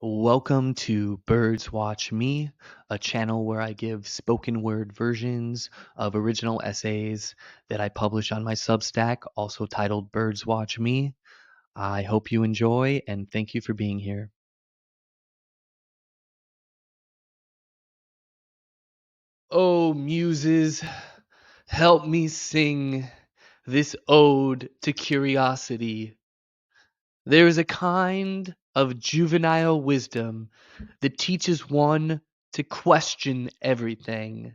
Welcome to Birds Watch Me, a channel where I give spoken word versions of original essays that I publish on my Substack, also titled Birds Watch Me. I hope you enjoy and thank you for being here. Oh, muses, help me sing this ode to curiosity. There is a kind of juvenile wisdom that teaches one to question everything.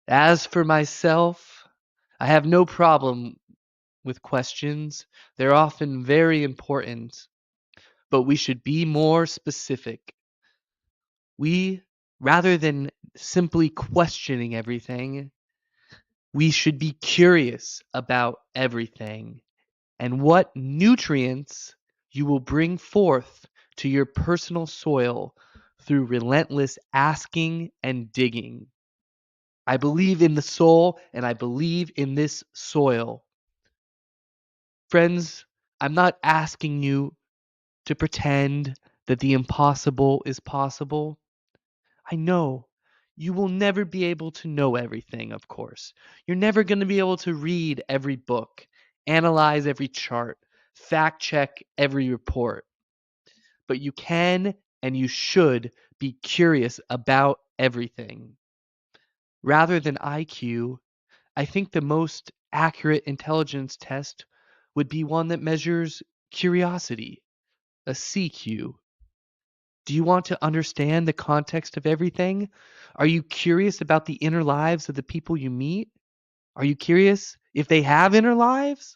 As for myself, I have no problem with questions. They're often very important, but we should be more specific. We, rather than simply questioning everything, we should be curious about everything and what nutrients you will bring forth to your personal soil through relentless asking and digging. I believe in the soul and I believe in this soil. Friends, I'm not asking you to pretend that the impossible is possible. I know you will never be able to know everything, of course. You're never going to be able to read every book, analyze every chart, fact check every report. But you can and you should be curious about everything. Rather than IQ, I think the most accurate intelligence test would be one that measures curiosity, a CQ. Do you want to understand the context of everything? Are you curious about the inner lives of the people you meet? Are you curious if they have inner lives?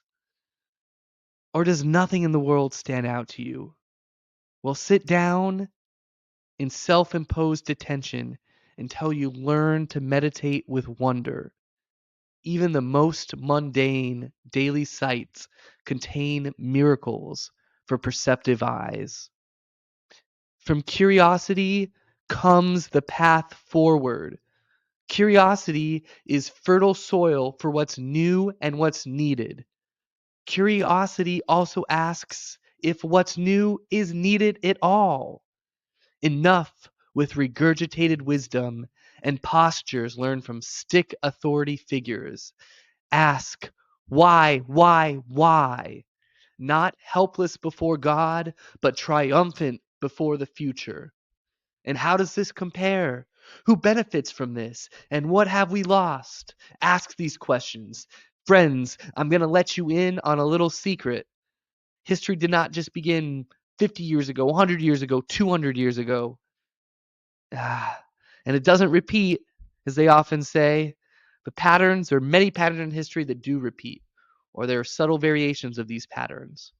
Or does nothing in the world stand out to you? Well, sit down in self imposed detention until you learn to meditate with wonder. Even the most mundane daily sights contain miracles for perceptive eyes. From curiosity comes the path forward. Curiosity is fertile soil for what's new and what's needed. Curiosity also asks if what's new is needed at all. Enough with regurgitated wisdom and postures learned from stick authority figures. Ask why? Not helpless before God, but triumphant before the future. And how does this compare? Who benefits from this? And what have we lost? Ask these questions. Friends, I'm going to let you in on a little secret. History did not just begin 50 years ago, 100 years ago, 200 years ago. And it doesn't repeat, as they often say. But there are many patterns in history that do repeat, or there are subtle variations of these patterns.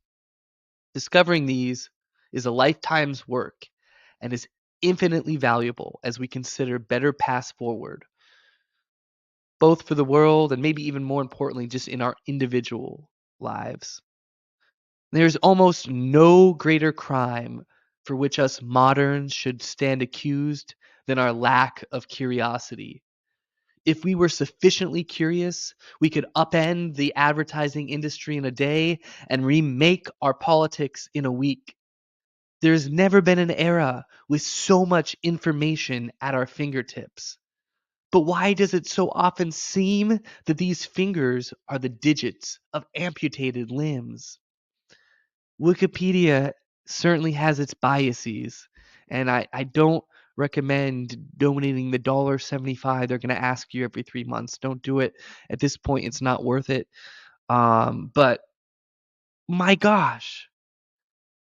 Discovering these is a lifetime's work and is infinitely valuable as we consider better paths forward, both for the world and maybe even more importantly, just in our individual lives. There's almost no greater crime for which us moderns should stand accused than our lack of curiosity. If we were sufficiently curious, we could upend the advertising industry in a day and remake our politics in a week. There's never been an era with so much information at our fingertips. But why does it so often seem that these fingers are the digits of amputated limbs? Wikipedia certainly has its biases, and I don't recommend donating the $1.75 they're going to ask you every 3 months. Don't do it. At this point, it's not worth it. But my gosh,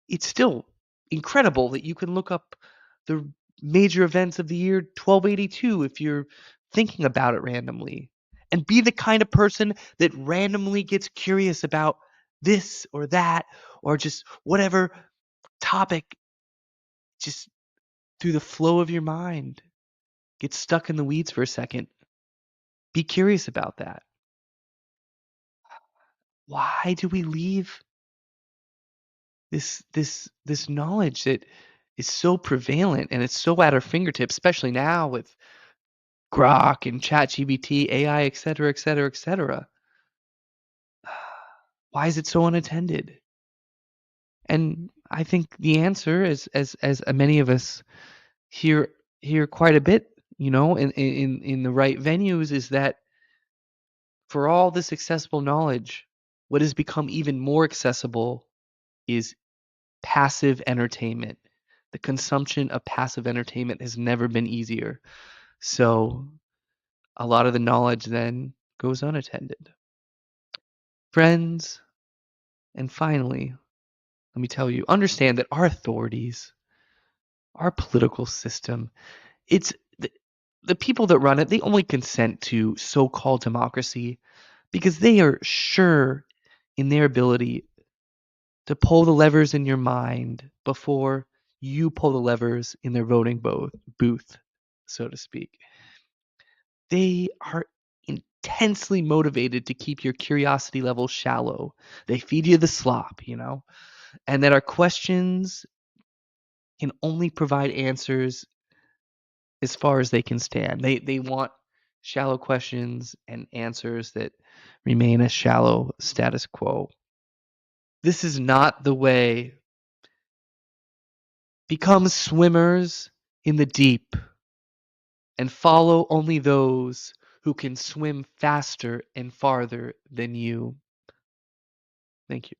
it's still incredible that you can look up the major events of the year 1282 if you're thinking about it randomly and be the kind of person that randomly gets curious about this or that or just whatever topic just through the flow of your mind. Get stuck in the weeds for a second. Be curious about that. Why do we leave this knowledge that is so prevalent and it's so at our fingertips, especially now with Grok and ChatGPT, AI, et cetera, et cetera, et cetera. Why is it so unattended? And I think the answer, as many of us hear quite a bit, in the right venues, is that for all this accessible knowledge, what has become even more accessible is passive entertainment. The consumption of passive entertainment has never been easier. So a lot of the knowledge then goes unattended. Friends, and finally, let me tell you, understand that our authorities, our political system, it's the people that run it, they only consent to so-called democracy because they are sure in their ability to pull the levers in your mind before you pull the levers in their voting booth, so to speak. They are intensely motivated to keep your curiosity level shallow. They feed you the slop, and that our questions can only provide answers as far as they can stand. They want shallow questions and answers that remain a shallow status quo. This is not the way. Become swimmers in the deep and follow only those who can swim faster and farther than you. Thank you.